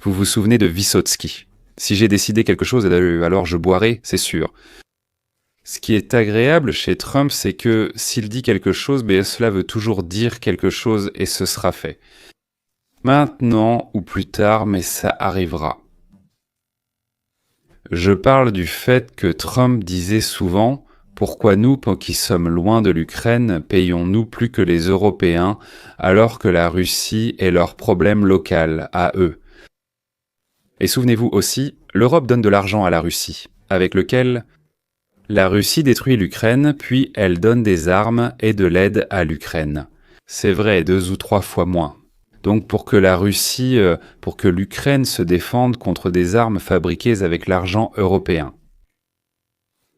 Vous vous souvenez de Vysotsky. Si j'ai décidé quelque chose, alors je boirai, c'est sûr. Ce qui est agréable chez Trump, c'est que s'il dit quelque chose, cela veut toujours dire quelque chose et ce sera fait. Maintenant ou plus tard, mais ça arrivera. Je parle du fait que Trump disait souvent « Pourquoi nous, qui sommes loin de l'Ukraine, payons-nous plus que les Européens alors que la Russie est leur problème local, à eux ?» Et souvenez-vous aussi, l'Europe donne de l'argent à la Russie, avec lequel la Russie détruit l'Ukraine, puis elle donne des armes et de l'aide à l'Ukraine. C'est vrai, 2 ou 3 fois moins. Donc pour que l'Ukraine se défende contre des armes fabriquées avec l'argent européen.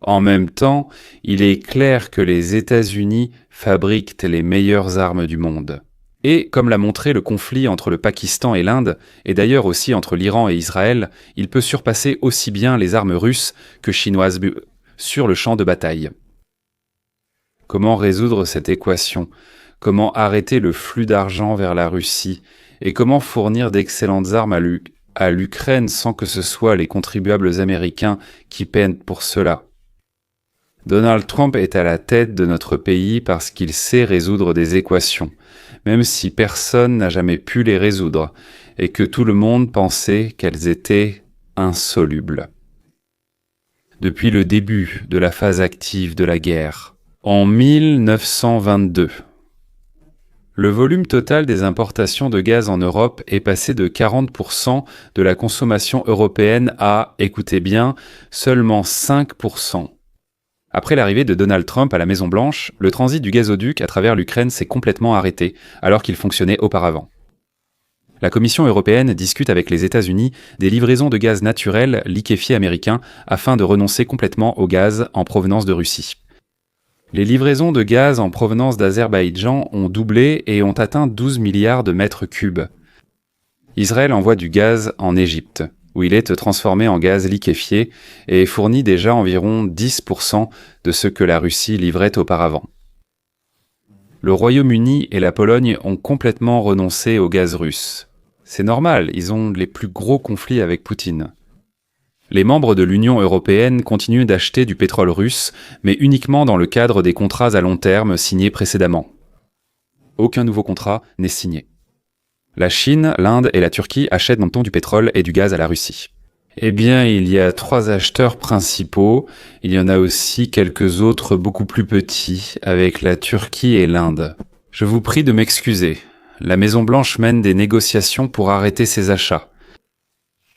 En même temps, il est clair que les États-Unis fabriquent les meilleures armes du monde. Et, comme l'a montré le conflit entre le Pakistan et l'Inde, et d'ailleurs aussi entre l'Iran et Israël, il peut surpasser aussi bien les armes russes que chinoises sur le champ de bataille. Comment résoudre cette équation ? Comment arrêter le flux d'argent vers la Russie ? Et comment fournir d'excellentes armes à l'Ukraine sans que ce soit les contribuables américains qui peinent pour cela ? Donald Trump est à la tête de notre pays parce qu'il sait résoudre des équations, même si personne n'a jamais pu les résoudre, et que tout le monde pensait qu'elles étaient insolubles. Depuis le début de la phase active de la guerre, en 1922, le volume total des importations de gaz en Europe est passé de 40% de la consommation européenne à, écoutez bien, seulement 5%. Après l'arrivée de Donald Trump à la Maison-Blanche, le transit du gazoduc à travers l'Ukraine s'est complètement arrêté, alors qu'il fonctionnait auparavant. La Commission européenne discute avec les États-Unis des livraisons de gaz naturel liquéfié américain afin de renoncer complètement au gaz en provenance de Russie. Les livraisons de gaz en provenance d'Azerbaïdjan ont doublé et ont atteint 12 milliards de mètres cubes. Israël envoie du gaz en Égypte, où il est transformé en gaz liquéfié et fournit déjà environ 10% de ce que la Russie livrait auparavant. Le Royaume-Uni et la Pologne ont complètement renoncé au gaz russe. C'est normal, ils ont les plus gros conflits avec Poutine. Les membres de l'Union européenne continuent d'acheter du pétrole russe, mais uniquement dans le cadre des contrats à long terme signés précédemment. Aucun nouveau contrat n'est signé. La Chine, l'Inde et la Turquie achètent maintenant du pétrole et du gaz à la Russie. Eh bien, il y a 3 acheteurs principaux. Il y en a aussi quelques autres beaucoup plus petits, avec la Turquie et l'Inde. Je vous prie de m'excuser. La Maison-Blanche mène des négociations pour arrêter ces achats.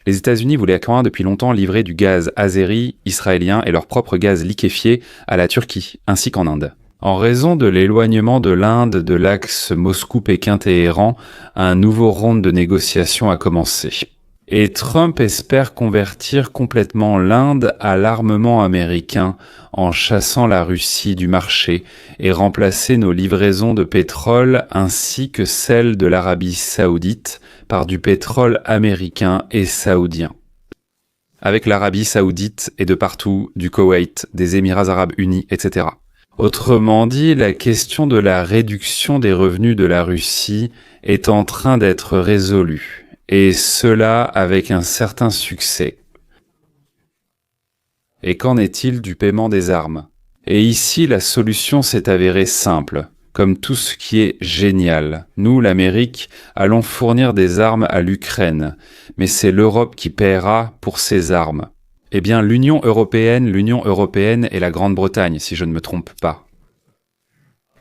Les États-Unis voulaient depuis longtemps livrer du gaz azéri, israélien et leur propre gaz liquéfié à la Turquie, ainsi qu'en Inde. En raison de l'éloignement de l'Inde de l'axe Moscou-Pékin-Téhéran, un nouveau round de négociations a commencé. Et Trump espère convertir complètement l'Inde à l'armement américain en chassant la Russie du marché et remplacer nos livraisons de pétrole ainsi que celles de l'Arabie saoudite par du pétrole américain et saoudien. Avec l'Arabie saoudite et de partout, du Koweït, des Émirats arabes unis, etc. Autrement dit, la question de la réduction des revenus de la Russie est en train d'être résolue. Et cela avec un certain succès. Et qu'en est-il du paiement des armes ? Et ici, la solution s'est avérée simple. Comme tout ce qui est génial, nous, l'Amérique, allons fournir des armes à l'Ukraine, mais c'est l'Europe qui paiera pour ces armes. Eh bien, l'Union européenne et la Grande-Bretagne, si je ne me trompe pas.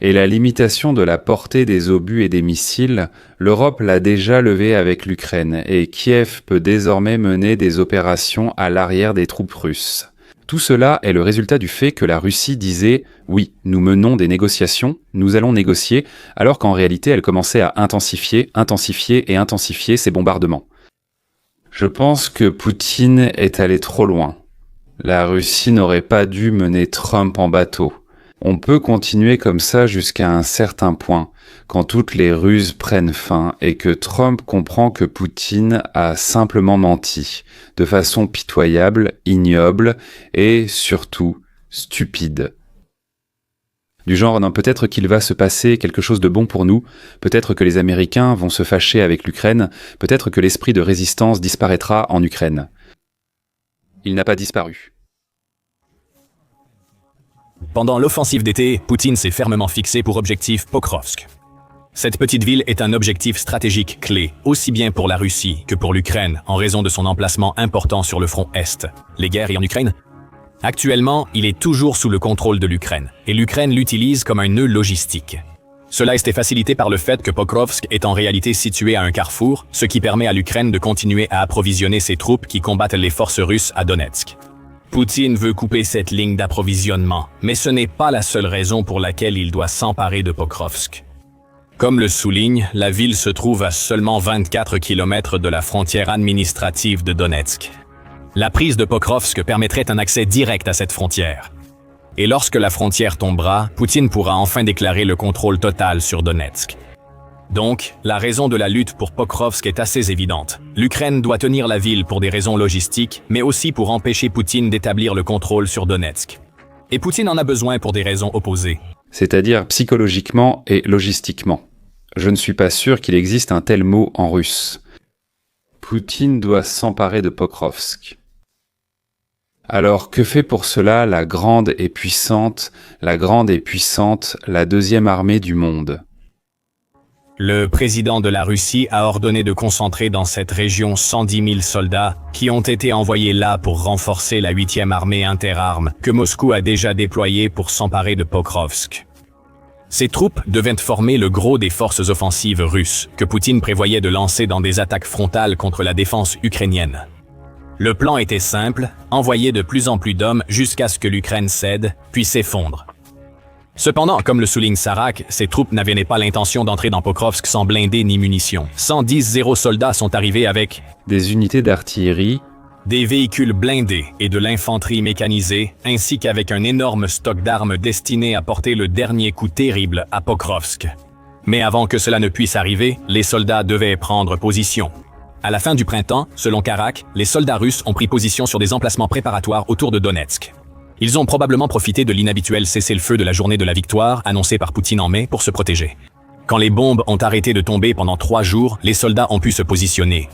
Et la limitation de la portée des obus et des missiles, l'Europe l'a déjà levée avec l'Ukraine, et Kiev peut désormais mener des opérations à l'arrière des troupes russes. Tout cela est le résultat du fait que la Russie disait « Oui, nous menons des négociations, nous allons négocier », alors qu'en réalité elle commençait à intensifier ses bombardements. Je pense que Poutine est allé trop loin. La Russie n'aurait pas dû mener Trump en bateau. On peut continuer comme ça jusqu'à un certain point, quand toutes les ruses prennent fin et que Trump comprend que Poutine a simplement menti, de façon pitoyable, ignoble et surtout stupide. Du genre, non, peut-être qu'il va se passer quelque chose de bon pour nous, peut-être que les Américains vont se fâcher avec l'Ukraine, peut-être que l'esprit de résistance disparaîtra en Ukraine. Il n'a pas disparu. Pendant l'offensive d'été, Poutine s'est fermement fixé pour objectif Pokrovsk. Cette petite ville est un objectif stratégique clé, aussi bien pour la Russie que pour l'Ukraine, en raison de son emplacement important sur le front Est. Les guerres en Ukraine. Actuellement, il est toujours sous le contrôle de l'Ukraine, et l'Ukraine l'utilise comme un nœud logistique. Cela est facilité par le fait que Pokrovsk est en réalité situé à un carrefour, ce qui permet à l'Ukraine de continuer à approvisionner ses troupes qui combattent les forces russes à Donetsk. Poutine veut couper cette ligne d'approvisionnement, mais ce n'est pas la seule raison pour laquelle il doit s'emparer de Pokrovsk. Comme le souligne, la ville se trouve à seulement 24 km de la frontière administrative de Donetsk. La prise de Pokrovsk permettrait un accès direct à cette frontière. Et lorsque la frontière tombera, Poutine pourra enfin déclarer le contrôle total sur Donetsk. Donc, la raison de la lutte pour Pokrovsk est assez évidente. L'Ukraine doit tenir la ville pour des raisons logistiques, mais aussi pour empêcher Poutine d'établir le contrôle sur Donetsk. Et Poutine en a besoin pour des raisons opposées. C'est-à-dire psychologiquement et logistiquement. Je ne suis pas sûr qu'il existe un tel mot en russe. Poutine doit s'emparer de Pokrovsk. Alors, que fait pour cela la grande et puissante, la deuxième armée du monde? Le président de la Russie a ordonné de concentrer dans cette région 110 000 soldats qui ont été envoyés là pour renforcer la 8e armée interarmes que Moscou a déjà déployée pour s'emparer de Pokrovsk. Ces troupes devaient former le gros des forces offensives russes que Poutine prévoyait de lancer dans des attaques frontales contre la défense ukrainienne. Le plan était simple, envoyer de plus en plus d'hommes jusqu'à ce que l'Ukraine cède, puis s'effondre. Cependant, comme le souligne Sarak, ces troupes n'avaient pas l'intention d'entrer dans Pokrovsk sans blindés ni munitions. 110 soldats sont arrivés avec des unités d'artillerie, des véhicules blindés et de l'infanterie mécanisée, ainsi qu'avec un énorme stock d'armes destiné à porter le dernier coup terrible à Pokrovsk. Mais avant que cela ne puisse arriver, les soldats devaient prendre position. À la fin du printemps, selon Karak, les soldats russes ont pris position sur des emplacements préparatoires autour de Donetsk. Ils ont probablement profité de l'inhabituel cessez-le-feu de la journée de la victoire annoncée par Poutine en mai pour se protéger. Quand les bombes ont arrêté de tomber pendant 3 jours, les soldats ont pu se positionner.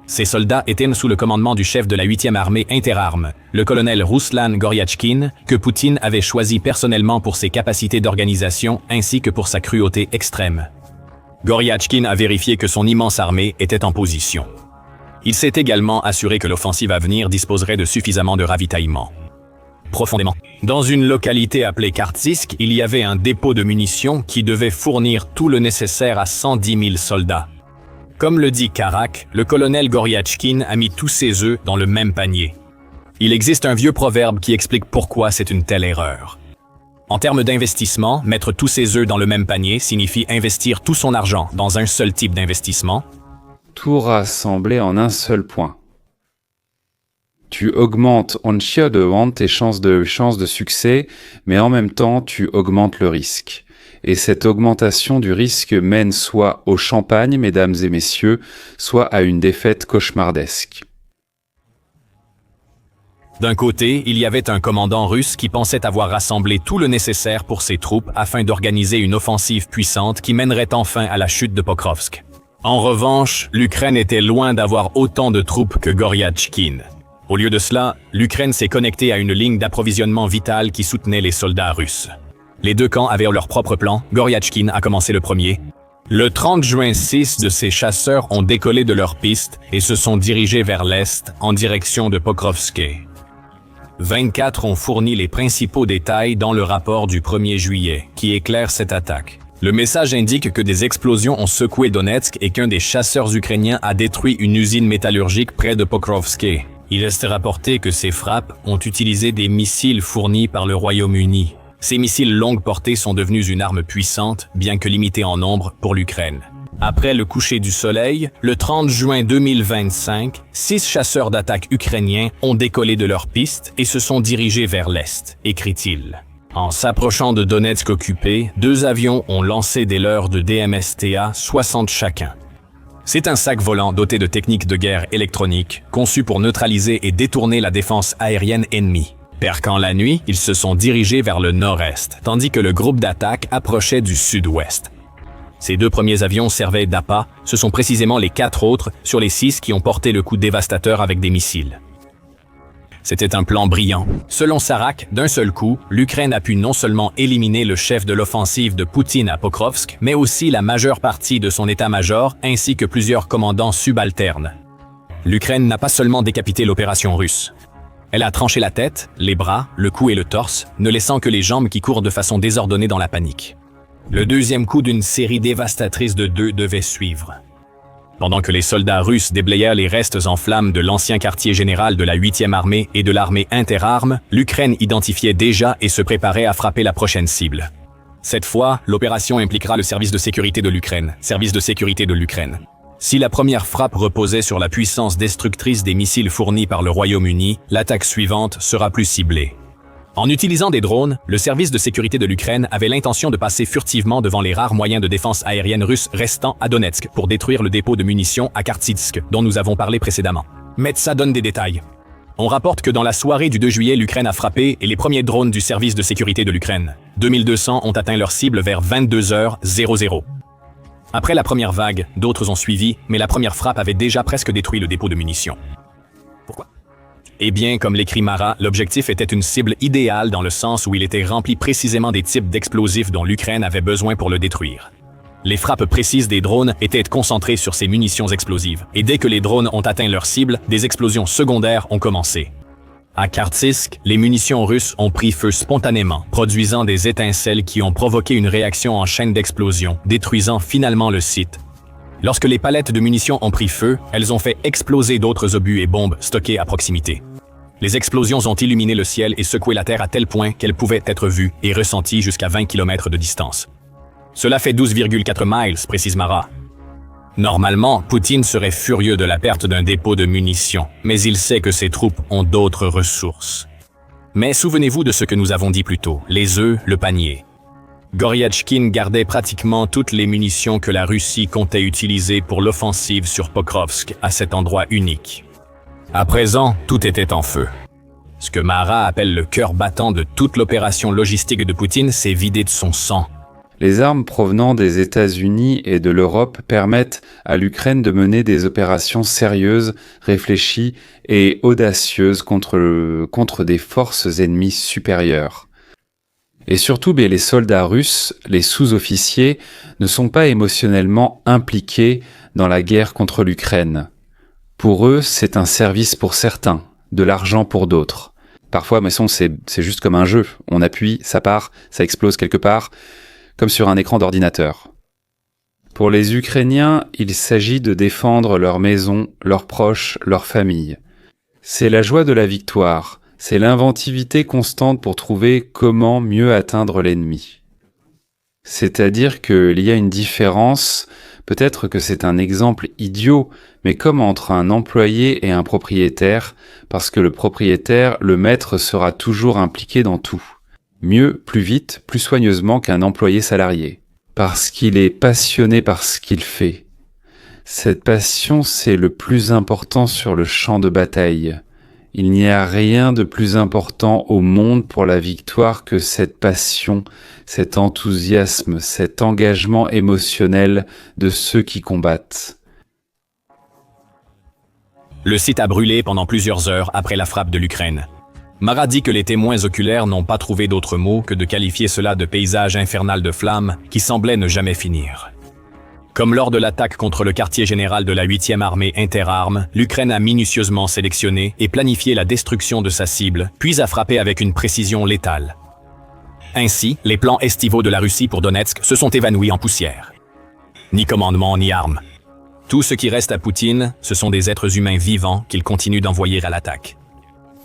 Ces soldats étaient sous le commandement du chef de la 8e armée interarmes, le colonel Ruslan Goryachkin, que Poutine avait choisi personnellement pour ses capacités d'organisation ainsi que pour sa cruauté extrême. Goryachkin a vérifié que son immense armée était en position. Il s'est également assuré que l'offensive à venir disposerait de suffisamment de ravitaillement. Profondément. Dans une localité appelée Kartzisk, il y avait un dépôt de munitions qui devait fournir tout le nécessaire à 110 000 soldats. Comme le dit Karak, le colonel Goryachkin a mis tous ses œufs dans le même panier. Il existe un vieux proverbe qui explique pourquoi c'est une telle erreur. En termes d'investissement, mettre tous ses œufs dans le même panier signifie investir tout son argent dans un seul type d'investissement. Tout rassembler en un seul point. Tu augmentes tes chances de succès, mais en même temps, tu augmentes le risque. Et cette augmentation du risque mène soit au champagne, mesdames et messieurs, soit à une défaite cauchemardesque. D'un côté, il y avait un commandant russe qui pensait avoir rassemblé tout le nécessaire pour ses troupes afin d'organiser une offensive puissante qui mènerait enfin à la chute de Pokrovsk. En revanche, l'Ukraine était loin d'avoir autant de troupes que Goryachkin. Au lieu de cela, l'Ukraine s'est connectée à une ligne d'approvisionnement vitale qui soutenait les soldats russes. Les deux camps avaient leur propre plan. Goryachkin a commencé le premier. Le 30 juin, 6 de ces chasseurs ont décollé de leur piste et se sont dirigés vers l'est en direction de Pokrovsk. 24 ont fourni les principaux détails dans le rapport du 1er juillet, qui éclaire cette attaque. Le message indique que des explosions ont secoué Donetsk et qu'un des chasseurs ukrainiens a détruit une usine métallurgique près de Pokrovsk. Il est rapporté que ces frappes ont utilisé des missiles fournis par le Royaume-Uni. Ces missiles longue portée sont devenus une arme puissante, bien que limitée en nombre, pour l'Ukraine. Après le coucher du soleil, le 30 juin 2025, 6 chasseurs d'attaque ukrainiens ont décollé de leur piste et se sont dirigés vers l'est, écrit-il. En s'approchant de Donetsk occupé, 2 avions ont lancé des leurres de DMSTA 60 chacun. C'est un sac volant doté de techniques de guerre électronique, conçu pour neutraliser et détourner la défense aérienne ennemie. Perquant la nuit, ils se sont dirigés vers le nord-est, tandis que le groupe d'attaque approchait du sud-ouest. Ces 2 premiers avions servaient d'appât, ce sont précisément les 4 autres sur les 6 qui ont porté le coup dévastateur avec des missiles. C'était un plan brillant. Selon Sarak, d'un seul coup, l'Ukraine a pu non seulement éliminer le chef de l'offensive de Poutine à Pokrovsk, mais aussi la majeure partie de son état-major ainsi que plusieurs commandants subalternes. L'Ukraine n'a pas seulement décapité l'opération russe. Elle a tranché la tête, les bras, le cou et le torse, ne laissant que les jambes qui courent de façon désordonnée dans la panique. Le deuxième coup d'une série dévastatrice de 2 devait suivre. Pendant que les soldats russes déblayèrent les restes en flammes de l'ancien quartier général de la 8e armée et de l'armée interarmes, l'Ukraine identifiait déjà et se préparait à frapper la prochaine cible. Cette fois, l'opération impliquera le service de sécurité de l'Ukraine. Si la première frappe reposait sur la puissance destructrice des missiles fournis par le Royaume-Uni, l'attaque suivante sera plus ciblée. En utilisant des drones, le service de sécurité de l'Ukraine avait l'intention de passer furtivement devant les rares moyens de défense aérienne russes restants à Donetsk pour détruire le dépôt de munitions à Kartitsk, dont nous avons parlé précédemment. Metsa donne des détails. On rapporte que dans la soirée du 2 juillet, l'Ukraine a frappé et les premiers drones du service de sécurité de l'Ukraine. 2200 ont atteint leur cible vers 22h00. Après la première vague, d'autres ont suivi, mais la première frappe avait déjà presque détruit le dépôt de munitions. Pourquoi ? Eh bien, comme l'écrit Mara, l'objectif était une cible idéale dans le sens où il était rempli précisément des types d'explosifs dont l'Ukraine avait besoin pour le détruire. Les frappes précises des drones étaient concentrées sur ces munitions explosives, et dès que les drones ont atteint leur cible, des explosions secondaires ont commencé. À Kartitsk, les munitions russes ont pris feu spontanément, produisant des étincelles qui ont provoqué une réaction en chaîne d'explosion, détruisant finalement le site. Lorsque les palettes de munitions ont pris feu, elles ont fait exploser d'autres obus et bombes stockés à proximité. Les explosions ont illuminé le ciel et secoué la terre à tel point qu'elles pouvaient être vues et ressenties jusqu'à 20 km de distance. Cela fait 12,4 miles, précise Mara. Normalement, Poutine serait furieux de la perte d'un dépôt de munitions, mais il sait que ses troupes ont d'autres ressources. Mais souvenez-vous de ce que nous avons dit plus tôt, les œufs, le panier. Goryachkin gardait pratiquement toutes les munitions que la Russie comptait utiliser pour l'offensive sur Pokrovsk à cet endroit unique. À présent, tout était en feu. Ce que Mara appelle le cœur battant de toute l'opération logistique de Poutine s'est vidé de son sang. Les armes provenant des États-Unis et de l'Europe permettent à l'Ukraine de mener des opérations sérieuses, réfléchies et audacieuses contre des forces ennemies supérieures. Et surtout, les soldats russes, les sous-officiers, ne sont pas émotionnellement impliqués dans la guerre contre l'Ukraine. Pour eux, c'est un service pour certains, de l'argent pour d'autres. Parfois, c'est juste comme un jeu. On appuie, ça part, ça explose quelque part, comme sur un écran d'ordinateur. Pour les Ukrainiens, il s'agit de défendre leur maison, leurs proches, leur famille. C'est la joie de la victoire, c'est l'inventivité constante pour trouver comment mieux atteindre l'ennemi. C'est-à-dire qu'il y a une différence, peut-être que c'est un exemple idiot, mais comme entre un employé et un propriétaire, parce que le propriétaire, le maître, sera toujours impliqué dans tout. Mieux, plus vite, plus soigneusement qu'un employé salarié. Parce qu'il est passionné par ce qu'il fait. Cette passion, c'est le plus important sur le champ de bataille. Il n'y a rien de plus important au monde pour la victoire que cette passion, cet enthousiasme, cet engagement émotionnel de ceux qui combattent. Le site a brûlé pendant plusieurs heures après la frappe de l'Ukraine. Mara dit que les témoins oculaires n'ont pas trouvé d'autre mot que de qualifier cela de paysage infernal de flammes qui semblait ne jamais finir. Comme lors de l'attaque contre le quartier général de la 8e armée interarmes, l'Ukraine a minutieusement sélectionné et planifié la destruction de sa cible, puis a frappé avec une précision létale. Ainsi, les plans estivaux de la Russie pour Donetsk se sont évanouis en poussière. Ni commandement, ni armes. Tout ce qui reste à Poutine, ce sont des êtres humains vivants qu'il continue d'envoyer à l'attaque.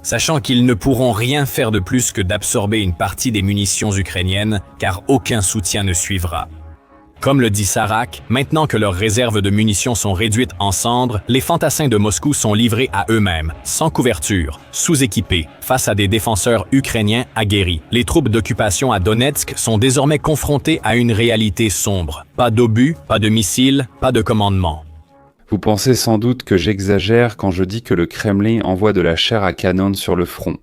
Sachant qu'ils ne pourront rien faire de plus que d'absorber une partie des munitions ukrainiennes, car aucun soutien ne suivra. Comme le dit Sarak, maintenant que leurs réserves de munitions sont réduites en cendres, les fantassins de Moscou sont livrés à eux-mêmes, sans couverture, sous-équipés, face à des défenseurs ukrainiens aguerris. Les troupes d'occupation à Donetsk sont désormais confrontées à une réalité sombre. Pas d'obus, pas de missiles, pas de commandement. Vous pensez sans doute que j'exagère quand je dis que le Kremlin envoie de la chair à canon sur le front.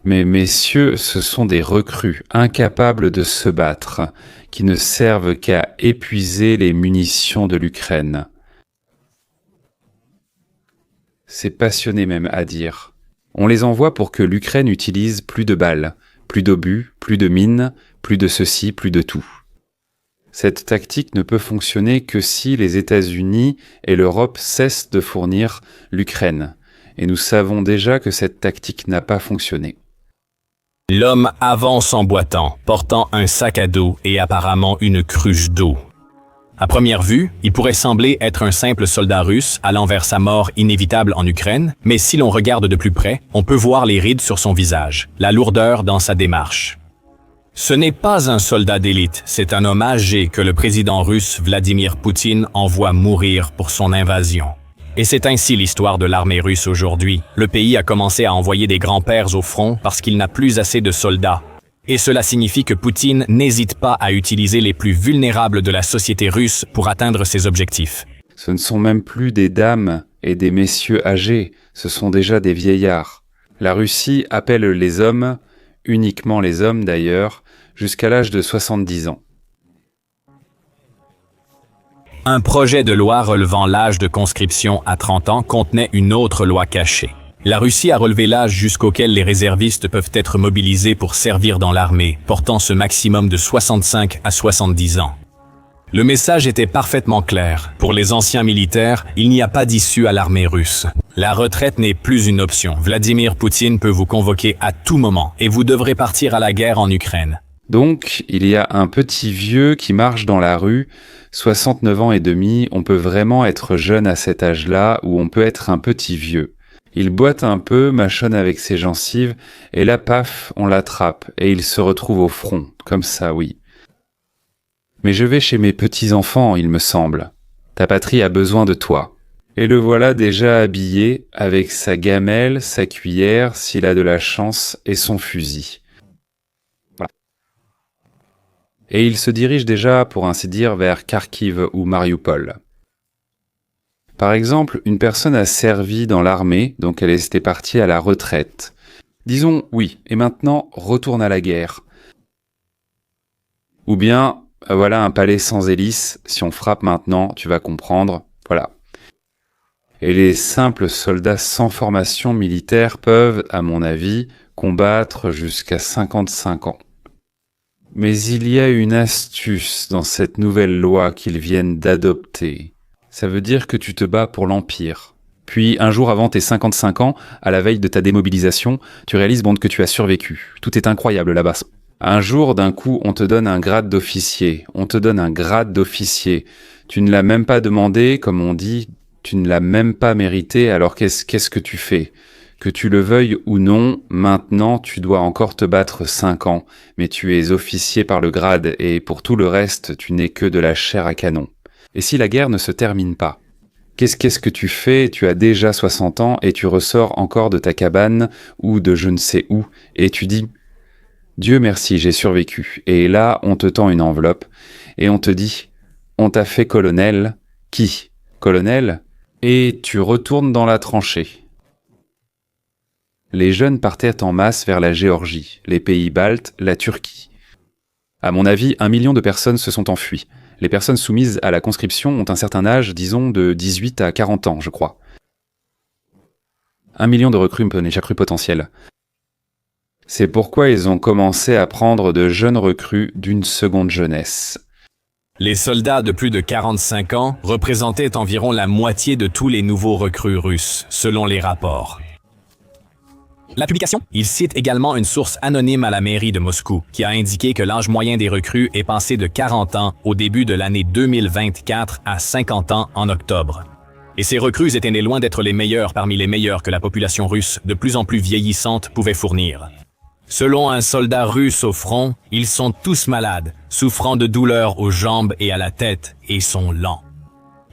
Mais messieurs, ce sont des recrues, incapables de se battre, qui ne servent qu'à épuiser les munitions de l'Ukraine. C'est passionné même à dire. On les envoie pour que l'Ukraine utilise plus de balles, plus d'obus, plus de mines, plus de ceci, plus de tout. Cette tactique ne peut fonctionner que si les États-Unis et l'Europe cessent de fournir l'Ukraine. Et nous savons déjà que cette tactique n'a pas fonctionné. L'homme avance en boitant, portant un sac à dos et apparemment une cruche d'eau. À première vue, il pourrait sembler être un simple soldat russe allant vers sa mort inévitable en Ukraine, mais si l'on regarde de plus près, on peut voir les rides sur son visage, la lourdeur dans sa démarche. Ce n'est pas un soldat d'élite, c'est un homme âgé que le président russe Vladimir Poutine envoie mourir pour son invasion. Et c'est ainsi l'histoire de l'armée russe aujourd'hui. Le pays a commencé à envoyer des grands-pères au front parce qu'il n'a plus assez de soldats. Et cela signifie que Poutine n'hésite pas à utiliser les plus vulnérables de la société russe pour atteindre ses objectifs. Ce ne sont même plus des dames et des messieurs âgés, ce sont déjà des vieillards. La Russie appelle les hommes, uniquement les hommes d'ailleurs, jusqu'à l'âge de 70 ans. Un projet de loi relevant l'âge de conscription à 30 ans contenait une autre loi cachée. La Russie a relevé l'âge jusqu'auquel les réservistes peuvent être mobilisés pour servir dans l'armée, portant ce maximum de 65 à 70 ans. Le message était parfaitement clair. Pour les anciens militaires, il n'y a pas d'issue à l'armée russe. La retraite n'est plus une option. Vladimir Poutine peut vous convoquer à tout moment et vous devrez partir à la guerre en Ukraine. Donc, il y a un petit vieux qui marche dans la rue, 69 ans et demi, on peut vraiment être jeune à cet âge-là, ou on peut être un petit vieux. Il boite un peu, mâchonne avec ses gencives, et là, paf, on l'attrape, et il se retrouve au front, comme ça, oui. Mais je vais chez mes petits-enfants, il me semble. Ta patrie a besoin de toi. Et le voilà déjà habillé, avec sa gamelle, sa cuillère, s'il a de la chance, et son fusil. Voilà. Et il se dirige déjà, pour ainsi dire, vers Kharkiv ou Mariupol. Par exemple, une personne a servi dans l'armée, donc elle était partie à la retraite. Disons oui, et maintenant retourne à la guerre. Ou bien, voilà un palais sans hélice, si on frappe maintenant, tu vas comprendre, voilà. Et les simples soldats sans formation militaire peuvent, à mon avis, combattre jusqu'à 55 ans. Mais il y a une astuce dans cette nouvelle loi qu'ils viennent d'adopter. Ça veut dire que tu te bats pour l'Empire. Puis, un jour avant tes 55 ans, à la veille de ta démobilisation, tu réalises que tu as survécu. Tout est incroyable là-bas. Un jour, d'un coup, on te donne un grade d'officier. On te donne un grade d'officier. Tu ne l'as même pas demandé, comme on dit, tu ne l'as même pas mérité, alors qu'est-ce que tu fais ? Que tu le veuilles ou non, maintenant tu dois encore te battre 5 ans, mais tu es officier par le grade et pour tout le reste, tu n'es que de la chair à canon. Et si la guerre ne se termine pas ? Qu'est-ce que tu fais ? Tu as déjà 60 ans et tu ressors encore de ta cabane ou de je ne sais où et tu dis « Dieu merci, j'ai survécu ». Et là, on te tend une enveloppe et on te dit « On t'a fait colonel ». Qui ? Colonel ? Et tu retournes dans la tranchée. Les jeunes partaient en masse vers la Géorgie, les pays baltes, la Turquie. À mon avis, 1 million de personnes se sont enfuies. Les personnes soumises à la conscription ont un certain âge, disons de 18 à 40 ans, je crois. 1 million de recrues potentielles. C'est pourquoi ils ont commencé à prendre de jeunes recrues d'une seconde jeunesse. Les soldats de plus de 45 ans représentaient environ la moitié de tous les nouveaux recrues russes, selon les rapports. La publication, il cite également une source anonyme à la mairie de Moscou qui a indiqué que l'âge moyen des recrues est passé de 40 ans au début de l'année 2024 à 50 ans en octobre. Et ces recrues étaient nées loin d'être les meilleures parmi les meilleures que la population russe, de plus en plus vieillissante, pouvait fournir. Selon un soldat russe au front, ils sont tous malades, souffrant de douleurs aux jambes et à la tête, et sont lents.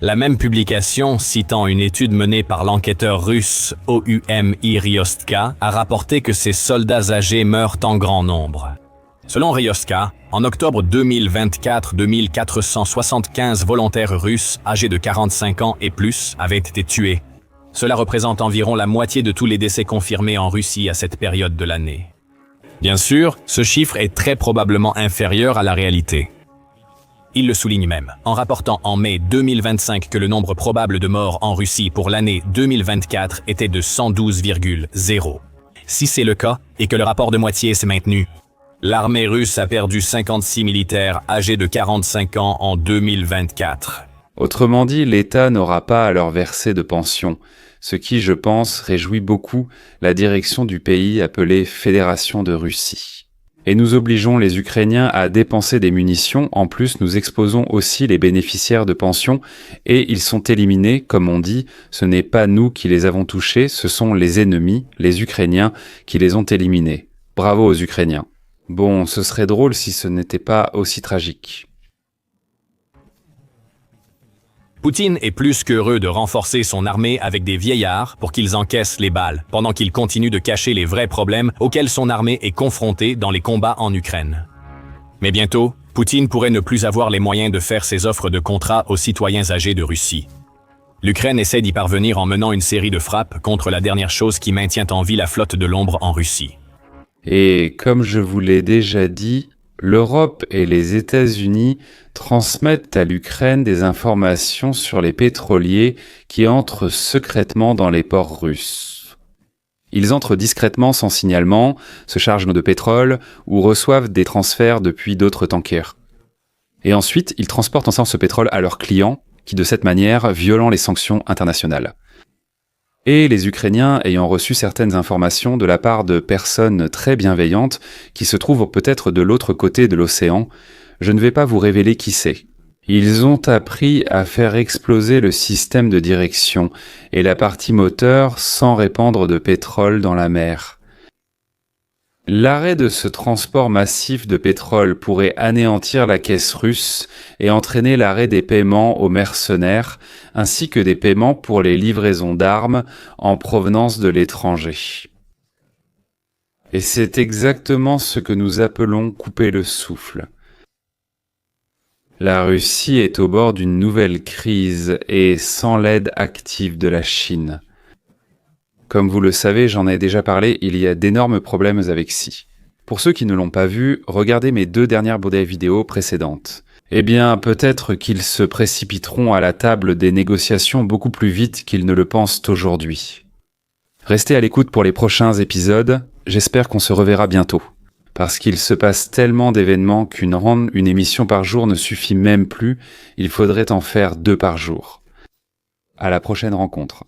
La même publication, citant une étude menée par l'enquêteur russe OUM Ryostka, a rapporté que ces soldats âgés meurent en grand nombre. Selon Ryostka, en octobre 2024, 2475 volontaires russes âgés de 45 ans et plus avaient été tués. Cela représente environ la moitié de tous les décès confirmés en Russie à cette période de l'année. Bien sûr, ce chiffre est très probablement inférieur à la réalité. Il le souligne même, en rapportant en mai 2025 que le nombre probable de morts en Russie pour l'année 2024 était de 112,0. Si c'est le cas, et que le rapport de moitié s'est maintenu, l'armée russe a perdu 56 militaires âgés de 45 ans en 2024. Autrement dit, l'État n'aura pas à leur verser de pension, ce qui, je pense, réjouit beaucoup la direction du pays appelée Fédération de Russie. Et nous obligeons les Ukrainiens à dépenser des munitions, en plus nous exposons aussi les bénéficiaires de pensions, et ils sont éliminés, comme on dit, ce n'est pas nous qui les avons touchés, ce sont les ennemis, les Ukrainiens, qui les ont éliminés. Bravo aux Ukrainiens. Bon, ce serait drôle si ce n'était pas aussi tragique. Poutine est plus qu'heureux de renforcer son armée avec des vieillards pour qu'ils encaissent les balles, pendant qu'il continue de cacher les vrais problèmes auxquels son armée est confrontée dans les combats en Ukraine. Mais bientôt, Poutine pourrait ne plus avoir les moyens de faire ses offres de contrat aux citoyens âgés de Russie. L'Ukraine essaie d'y parvenir en menant une série de frappes contre la dernière chose qui maintient en vie la flotte de l'ombre en Russie. Et comme je vous l'ai déjà dit, l'Europe et les États-Unis transmettent à l'Ukraine des informations sur les pétroliers qui entrent secrètement dans les ports russes. Ils entrent discrètement sans signalement, se chargent de pétrole ou reçoivent des transferts depuis d'autres tankers. Et ensuite, ils transportent ensemble ce pétrole à leurs clients, qui de cette manière violant les sanctions internationales. Et les Ukrainiens ayant reçu certaines informations de la part de personnes très bienveillantes qui se trouvent peut-être de l'autre côté de l'océan, je ne vais pas vous révéler qui c'est. Ils ont appris à faire exploser le système de direction et la partie moteur sans répandre de pétrole dans la mer. L'arrêt de ce transport massif de pétrole pourrait anéantir la caisse russe et entraîner l'arrêt des paiements aux mercenaires, ainsi que des paiements pour les livraisons d'armes en provenance de l'étranger. Et c'est exactement ce que nous appelons couper le souffle. La Russie est au bord d'une nouvelle crise et sans l'aide active de la Chine. Comme vous le savez, j'en ai déjà parlé, il y a d'énormes problèmes avec Xi. Pour ceux qui ne l'ont pas vu, regardez mes 2 dernières vidéos précédentes. Eh bien, peut-être qu'ils se précipiteront à la table des négociations beaucoup plus vite qu'ils ne le pensent aujourd'hui. Restez à l'écoute pour les prochains épisodes, j'espère qu'on se reverra bientôt. Parce qu'il se passe tellement d'événements une émission par jour ne suffit même plus, il faudrait en faire 2 par jour. À la prochaine rencontre.